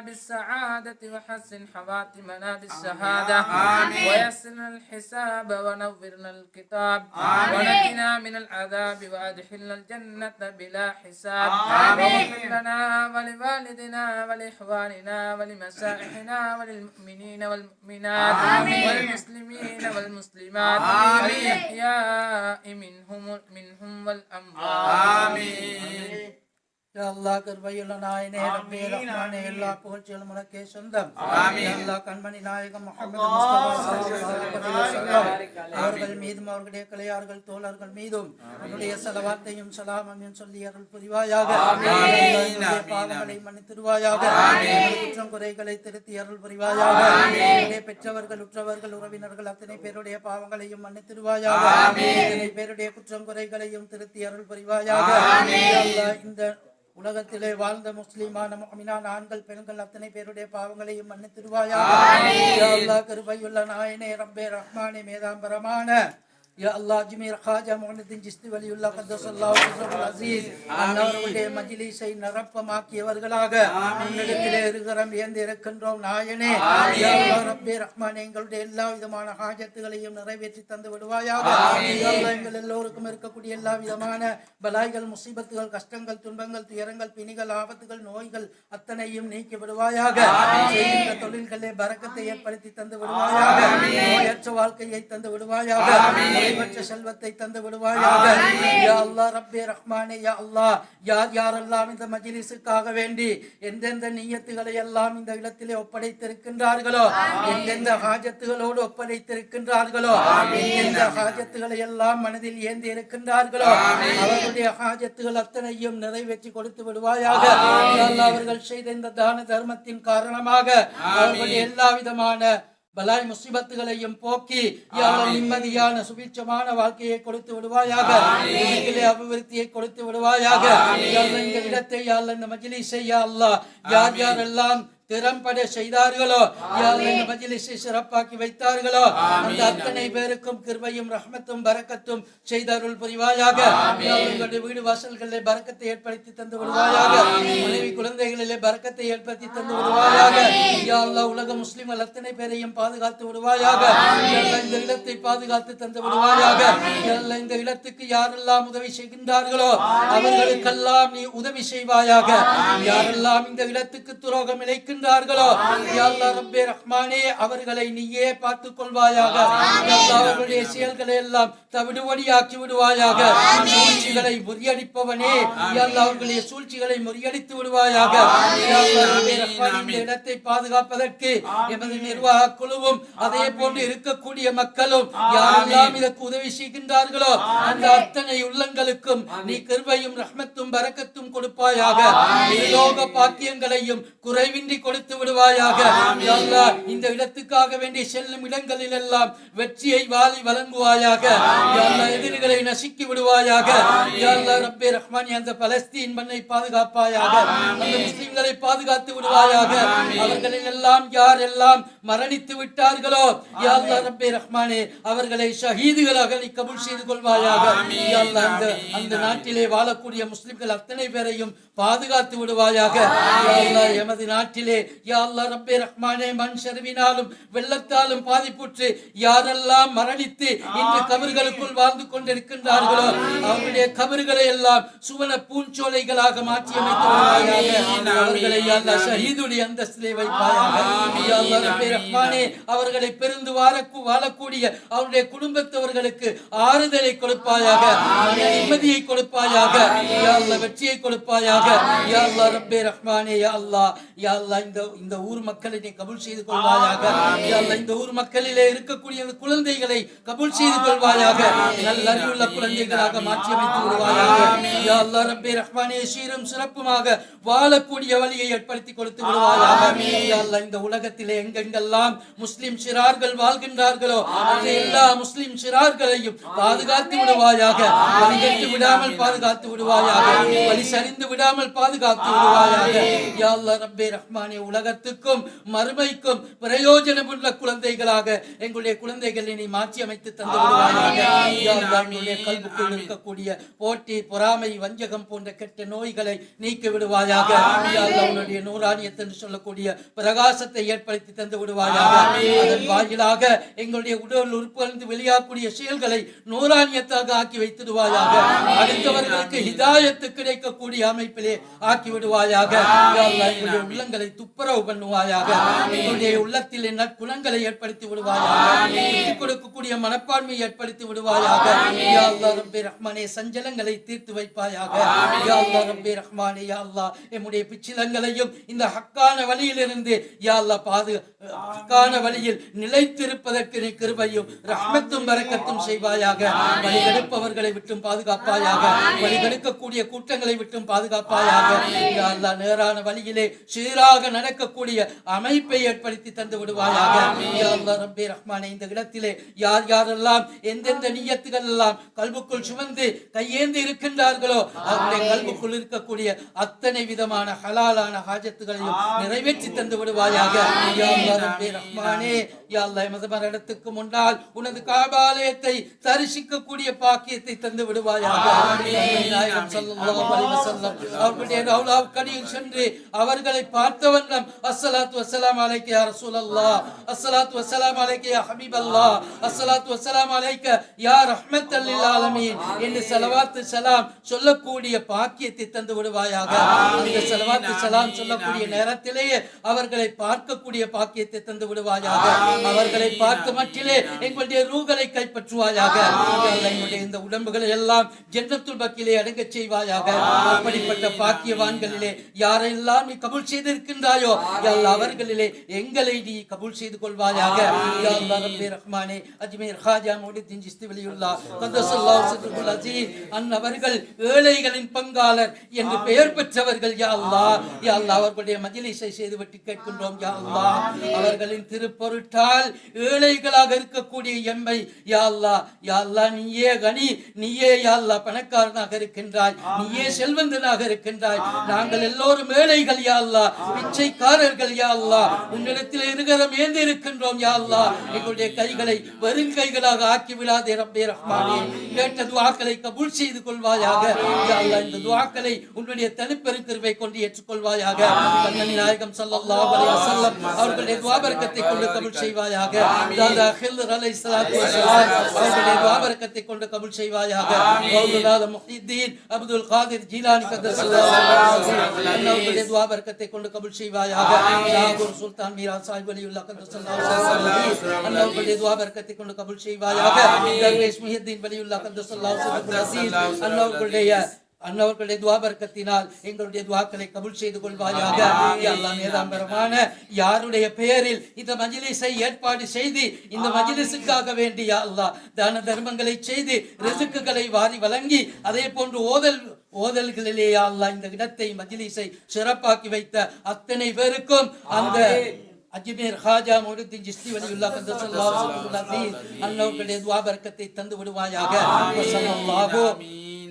بالسعادة وحسن خواتمنا بالشهادة ويسرنا الحساب ونورنا الكتاب ونجنا من العذاب وأدخلنا الجنة بلا حساب واغفر لنا ولوالدنا ولإخواننا ولمشايخنا وللمؤمنين والمؤمنات والمسلمين والمسلمات والأحياء منهم والأموات அல்லாஹ் கிருபையுள்ள நாயனே ரப்பே ரஹ்மானே எல்லா புகழ்ச்சிகளும் உனக்கே சொந்தம். அல்லாஹ் கண்மணி நாயகம் முஹம்மது முஸ்தபா ஸல்லல்லாஹு அலைஹி வஸல்லம் அவர்கள் மீதும் அவர்களுடைய கிளையார்கள் தோழர்கள் மீதும் உன்னுடைய ஸலவாத்தையும் ஸலாமையும் சொல்லி அருள் புரிவாயாக. எங்களுடைய பாவங்களை மன்னித்திடுவாயாக. குற்றம் குறைகளை திருத்தி அருள் புரிவாயாக. எங்களுடைய பெற்றவர்கள் உற்றவர்கள் உறவினர்கள் அத்தனை பேருடைய பாவங்களையும் மன்னித்திடுவாயாக. அத்தனை பேருடைய குற்றம் குறைகளையும் திருத்தி அருள் புரிவாயாக. அல்லாஹ் இந்த உலகத்திலே வாழ்ந்த முஸ்லிமான முஃமினான ஆண்கள் பெண்கள் அத்தனை பேருடைய பாவங்களையும் மன்னித்திடுவாயாக. யா அல்லாஹ் கிருபையுள்ள நாயனே ரப்பே ரஹ்மானே மேதாம்பரமான யா அல்லாஹ் அஜ்மீர் காஜா முஹம்மதின் ஜிஸ்தி வலியுல்லாஹ் கத்தஸல்லாஹு சிர்ருல் அஸீஸ் அன்னவருடைய மஜ்லிஸை நிரப்பமாக்கியவர்களாக உன்னிடத்திலே இருகரம் ஏந்தி இருக்கின்றோம் நாயனே. யா அல்லாஹ் ரப்பே ரஹ்மானே எங்களுடைய எல்லா விதமான ஹாஜத்துகளையும் நிறைவேற்றி தந்து விடுவாயாக. யா அல்லாஹ் எங்கள் எல்லோருக்கும் இருக்கக்கூடிய எல்லா விதமான பலாய்கள் முசீபத்துகள் கஷ்டங்கள் துன்பங்கள் துயரங்கள் பிணிகள் ஆபத்துகள் நோய்கள் அத்தனையும் நீக்கி விடுவாயாக. செய்கின்ற தொழில்களே பரக்கத்தை ஏற்படுத்தி தந்து விடுவாயாக. நோயற்ற வாழ்க்கையை தந்து விடுவாயாக. குறைவற்ற செல்வத்தை தந்து விடுவாயாக. யா அல்லாஹ் ரப்பே ரஹ்மானே யா அல்லாஹ் யார் யாரெல்லாம் இந்த மஜ்லிஸுக்காக வேண்டி எந்தெந்த நியத்துகளை எல்லாம் இந்த இடத்திலே ஒப்படைத்திருக்கின்றார்களோ எந்தெந்த ஹாஜத்துகளோடு ஒப்படைத்திருக்கின்றார்களோ எந்தெந்த ஹாஜத்துகளை எல்லாம் மனதில் ஏந்தி இருக்கின்றார்களோ அவர்களுடைய ஹாஜத்துகள் அத்தனையும் நிறைவேற்றி கொடுத்து விடுவாயாக. யா அல்லாஹ் அவர்கள் செய்த இந்த தான தர்மத்தின் காரணமாக அவர்களுடைய எல்லா விதமான பலாய் முசிபத்துகளையும் போக்கி யா அல்லாஹ் நிம்மதியான சுபிட்சமான வாழ்க்கையை கொடுத்து விடுவாயாக. அபிவிருத்தியை கொடுத்து விடுவாயாக. யா அல்லாஹ் இந்த இடத்தை யா அல்லாஹ் இந்த மஜ்லிஸை யா அல்லாஹ் யார் யாரெல்லாம் திறம்பட செய்தார்களோ யா அல்லாஹ் இந்த மஜ்லிஸை சிறப்பாக்கி வைத்தார்களோ அந்த அத்தனை பேருக்கும் கிருபையும் ரஹ்மத்தும் பரக்கத்தும் செய்தருள் புரிவாயாக. யா அல்லாஹ் எங்களுடைய வீடு வாசல்களிலே பரக்கத்தை ஏற்படுத்தி தந்து விடுவாயாக. மனைவி குழந்தைகளிலே பரக்கத்தை ஏற்படுத்தி தந்து விடுவாயாக. யா அல்லாஹ் உலக முஸ்லிம்கள் அத்தனை பேரையும் பாதுகாத்து விடுவாயாக. யா அல்லாஹ் இந்த இடத்தை பாதுகாத்து தந்து விடுவாயாக. யா அல்லாஹ் இந்த இடத்துக்கு யாரெல்லாம் உதவி செய்கின்றார்களோ அவர்களுக்கெல்லாம் நீ உதவி செய்வாயாக. யாரெல்லாம் இந்த இடத்துக்கு துரோகம் இழைக்கின்றார்களோ யா அல்லாஹ் ரப்பே ரஹ்மானே அவர்களை நீயே பார்த்துக் கொள்வாயாக. யா அல்லாஹ் அவர்களுடைய செயல்களை எல்லாம் தவிடுபடியாக்கி விடுவாயாக. சூழ்ச்சிகளை முறியடிப்பவனே யா அல்லாஹ் அவர்களுடைய சூழ்ச்சிகளை முறியடித்து விடுவாயாக. யா அல்லாஹ் ரப்பே ரஹ்மானே இந்த இடத்தை பாதுகாப்பதற்கு எமது நிர்வாக குழுவும் அதே போன்று இருக்கக்கூடிய மக்களும் யாரெல்லாம் இதற்கு உதவி செய்கின்றார்களோ அந்த அத்தனை உள்ளங்களுக்கும் நீ கிருபையும் ரஹ்மத்தும் பரக்கத்தும் கொடுப்பாயாக. லோக பாக்கியங்களையும் குறைவின்றி கொடுத்து விடுவாயாக. யா அல்லாஹ் இந்த இடத்துக்காக வேண்டி செல்லும் இடங்களில் எல்லாம் வெற்றியை வாரி வழங்குவாயாக. யா அல்லாஹ் எதிரிகளை நசுக்கி விடுவாயாக. யா அல்லாஹ் ரப்பே ரஹ்மானே அந்த பலஸ்தீன் மண்ணை பாதுகாப்பாயாக. அந்த முஸ்லிம்களை பாதுகாத்து விடுவாயாக. அவர்களில் எல்லாம் யாரெல்லாம் மரணித்து விட்டார்களோ யா அல்லாஹ் ரப்பே ரஹ்மானே அவர்களை ஷஹீதுகளாக நீ கபூல் செய்து கொள்வாயாக. யா அல்லாஹ் அந்த நாட்டிலே வாழக்கூடிய முஸ்லிம்கள் அத்தனை பேரையும் பாதுகாத்து விடுவாயாக. யா அல்லாஹ் எமது நாட்டிலே யா அல்லாஹ் ரப்பே ரஹ்மானே மண் சரிவினாலும் வெள்ளத்தாலும் பாதிப்புற்று யாரெல்லாம் மரணித்து இன்று கபர்களுக்குள் வாழ்ந்து கொண்டிருக்கின்றார்களோ அவருடைய கபர்களை எல்லாம் சுவன பூஞ்சோலைகளாக மாற்றி அமைத்து விடுவாயாக. அவர்களை யா அல்லாஹ் ஷஹீதுடைய அந்தஸ்திலே வைப்பாயாக. யா அல்லாஹ் ரப்பே ரஹ்மானே அவர்களை பெருந்து வாழக்கூடிய அவருடைய குடும்பத்தவர்களுக்கு ஆறுதலை கொடுப்பாயாக. நிம்மதியை கொடுப்பாயாக. யா அல்லாஹ் வெற்றியை கொடுப்பாயாக. யா அல்லாஹ் ரப்பே ரஹ்மானே யா அல்லாஹ் யா அல்லாஹ் இந்த ஊர் மக்களை நீ கபூல் செய்து கொள்வாயாக. யா அல்லாஹ் இந்த ஊர் மக்களிலே இருக்கக்கூடிய குழந்தைகளை கபூல் செய்து கொள்வாயாக. நல்ல அறிவுள்ள குழந்தைகளாக மாற்றி அமைத்து விடுவாயாக. யா அல்லாஹ் ரப்பே ரஹ்மானே சீரும் சிறப்புமாக வாழக்கூடிய வழியை ஏற்படுத்தி கொடுத்து விடுவாயாக. யா அல்லாஹ் இந்த உலகத்திலே எங்கெங்கெல்லாம் முஸ்லிம் சிறார்கள் வாழ்கின்றார்களோ அந்த எல்லா முஸ்லிம் சிறார்களையும் பாதுகாத்து விடுவாயாக. வழிகட்டு விடாமல் பாதுகாத்து விடுவாயாக. வழி சரிந்து விடாமல் இல்லாமல் பாதுகாத்து விடுவாயாக. யா அல்லாஹ் ரப்பே ரஹ்மானே, உலகத்துக்கும் மறுமைக்கும் பிரயோஜனமுள்ள குழந்தைகளாக எங்களுடைய குழந்தைகளை நீ மாற்றி அமைத்து தந்து விடுவாயாக. யா அல்லாஹ் எங்களுடைய கல்புக்குள் இருக்கக்கூடிய போட்டி, பொறாமை, வஞ்சகம் போன்ற கெட்ட நோய்களை நீக்கி விடுவாயாக. யா அல்லாஹ் உன்னுடைய நூறானியத் என்று சொல்லக்கூடிய பிரகாசத்தை ஏற்படுத்தி தந்து விடுவாயாக. அதன் வாயிலாக எங்களுடைய உடல் உறுப்புகளிலிருந்து வெளியாகக்கூடிய செயல்களை நூறானியத்தாக ஆக்கி வைத்திடுவாயாக. அடுத்தவர்களுக்கு ஹிதாயத்து கிடைக்கக்கூடிய அமைப்பிலே ஆக்கி விடுவாயாக. எங்களுடைய உள்ளங்களை துப்புரவு பண்ணுவாயாக. எங்களுடைய உள்ளத்தில் நற்குணங்களை ஏற்படுத்தி விடுவாயாக. கொடுக்கக்கூடிய மனப்பான்மையை ஏற்படுத்தி விடுவாயாக. யா அல்லாஹ் ரப்பே ரஹ்மானே, சஞ்சலங்களை தீர்த்து வைப்பாயாக. யா அல்லாஹ் ரப்பே ரஹ்மானே, யா அல்லாஹ் எம்முடைய பிச்சிலங்களையும் இந்த ஹக்கான வழியிலிருந்து யா அல்லாஹ் ஹக்கான வழியில் நிலைத்திருப்பதற்கு நீ கிருபையும் ரஹ்மத்தும் பரக்கத்தும் செய்வாயாக. வழிகெடுப்பவர்களை விட்டும் பாதுகாப்பாயாக. வழிகெடுக்கக்கூடிய கூட்டங்களை விட்டும் பாதுகாப்பாயாக. யா அல்லாஹ் நேரான வழியிலே சீராக நடக்கக்கூடிய அமைப்பை ஏற்படுத்தி தந்து விடுவாயாக. யா அல்லாஹ் ரப்பே ரஹ்மானே, இந்த இடத்திலே யார் யாரெல்லாம் எந்தெந்த நியத்துகள் எல்லாம் கல்புக்குள் சுமந்து கையேந்தி இருக்கின்றார்களோ அவருடைய கல்புக்குள் இருக்கக்கூடிய அத்தனை விதமான ஹலாலான ஹாஜத்துகளையும் நிறைவேற்றி தந்து விடுவாயாக. யா அல்லாஹ் ரப்பே ரஹ்மானே, யா அல்லாஹ் மதமரத்துக்கு முன்னால் உனது காபாலயத்தை தரிசிக்கக்கூடிய பாக்கியத்தை தந்து விடுவாயாக. நாயகம் ஸல்லல்லாஹு அலைஹி வஸல்லம் அவர்களுடைய ரவுலாவுக்கடியில் சென்று அவர்களை பார்த்த வண்ணம் அஸ்ஸலாத்து வஸ்ஸலாமு அலைக்க யா ரசூலல்லாஹ், அஸ்ஸலாத்து வஸ்ஸலாமு அலைக்க யா ஹபீபல்லாஹ், அஸ்ஸலாத்து வஸ்ஸலாமு அலைக்க யா ரஹ்மத்தல் லில் ஆலமீன் என்று ஸலவாத்து ஸலாம் சொல்லக்கூடிய பாக்கியத்தை தந்து விடுவாயாக. அந்த ஸலவாத்து ஸலாம் சொல்லக்கூடிய நேரத்திலேயே அவர்களை பார்க்கக்கூடிய பாக்கியத்தை தந்து விடுவாயாக. அவர்களை பார்த்த மட்டிலே எங்களுடைய ரூகளை கைப்பற்றுவாயாக. எங்களுடைய இந்த உடம்புகளை எல்லாம் ஜன்னத்துல் பக்கிலே அடங்கச் செய்வாயாக. அப்படிப்பட்ட பாக்கியவான்களிலே யாரெல்லாம் நீ கபூல் செய்திருக்கின்றாயோ அவர்களிலே எங்களை நீ கபூல் செய்து கொள்வாயாக. யா அல்லாஹ் ரப்பே ரஹ்மானே, அஜ்மீர் ஹாஜா மௌலிதீன் சிஸ்தி வலியுல்லாஹ் கத்தஸல்லாஹு சிர்ருல் அஸீஸ் அன்னவர்கள் ஏழைகளின் பங்காளர் என்று பெயர் பெற்றவர்கள். யா அல்லாஹ், யா அல்லாஹ் அவர்களுடைய மஜ்லிஸை செய்து விட்டு கேட்கின்றோம். யா அல்லாஹ் அவர்களின் திருப்பொருட்டால் ஏழைகளாக இருக்கக்கூடிய எம்மை யா அல்லாஹ், யா அல்லாஹ் நீயே கனி, நீயே யா அல்லாஹ் பணக்காரனாக இருக்கின்றாய், நீயே செல்வந்தனாக இருக்கின்றாய். நாங்கள் எல்லோரும் ஏழைகள் யா அல்லாஹ், பிச்சைக்காரர்கள் யா அல்லாஹ், உன்னிடத்தில் இருகரம் ஏந்தி இருக்கின்றோம் யா அல்லாஹ். எங்களுடைய கைகளை வெறும் கைகளாக ஆக்கி விடாதே ரப்பே ரஹ்மானே. கேட்ட துஆக்களை கபூல் செய்து கொள்வாயாக. யா அல்லாஹ் இந்த துஆக்களை உன்னுடைய தனிப்பெரும் கிருபை கொண்டு ஏற்றுக்கொள்வாயாக. கண்மணி நாயகம் ஸல்லல்லாஹு அலைஹி வஸல்லம் அவர்களுடைய துஆ பரக்கத்தை கொண்டு கபூல் செய்வாயாக. தாதா ஹில்ர் அலைஹிஸ்ஸலாத்து வஸலாம் அவர்களுடைய துஆ பரக்கத்தை கொண்டு கபூல் செய்வாயாக. மௌலானா முஹித்தீன் அப்துல் காதிர் ஜீலானி கத்தஸல்லாஹு அவர்களுடைய துஆ பரக்கத்தை கொண்டு கபூல் செய்வாயாக. லாகூர் சுல்தான் மீரா சாஹிப் வலியுல்லாஹ் கத்தஸல்லாஹு அவர்களுடைய துஆ பரக்கத்தை கொண்டு கபூல் செய்வாயாக. தர்வேஷ் முஹித்தீன் வலியுல்லாஹ் கத்தஸல்லாஹு அன்னவர்களுடைய துஆ பரக்கத்தினால் எங்களுடைய துஆக்களை கபூல் செய்து கொள்வாயாக. யா அல்லாஹ் நேதாம்பரமான யாருடைய பெயரில் இந்த மஜ்லிஸை ஏற்பாடு செய்து இந்த மஜ்லிஸுக்காக வேண்டி யா அல்லாஹ் தான தர்மங்களை செய்து ரிஸ்குகளை வாரி வழங்கி அதே போன்று ஓதல்களிலே யா அல்லாஹ் இந்த இடத்தை மஜ்லிஸை சிறப்பாக்கி வைத்த அத்தனை பேருக்கும் அந்த அஜ்மீர் ஹாஜா மௌலிதீன் சிஸ்தி வலியுல்லாஹ் கத்தஸல்லாஹு அலைஹி அன்னவர்களுடைய துஆ பரக்கத்தை தந்து விடுவாயாக. ஸல்லல்லாஹு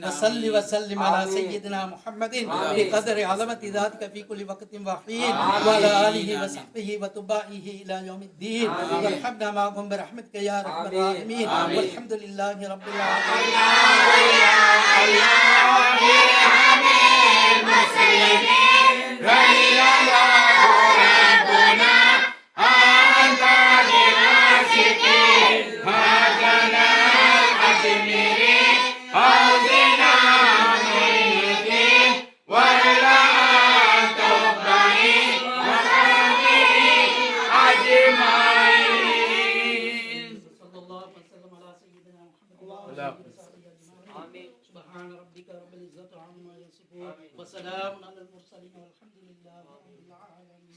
وصلي وسلم على سيدنا محمد بقدر عظمة ذاتك في كل وقت وحين وعلى آله وصحبه وتبعه إلى يوم الدين وارحمنا معهم برحمتك يا أرحم الراحمين والحمد لله رب سبحان ربك رب العزة عما يصفون وسلام على المرسلين والحمد لله رب العالمين.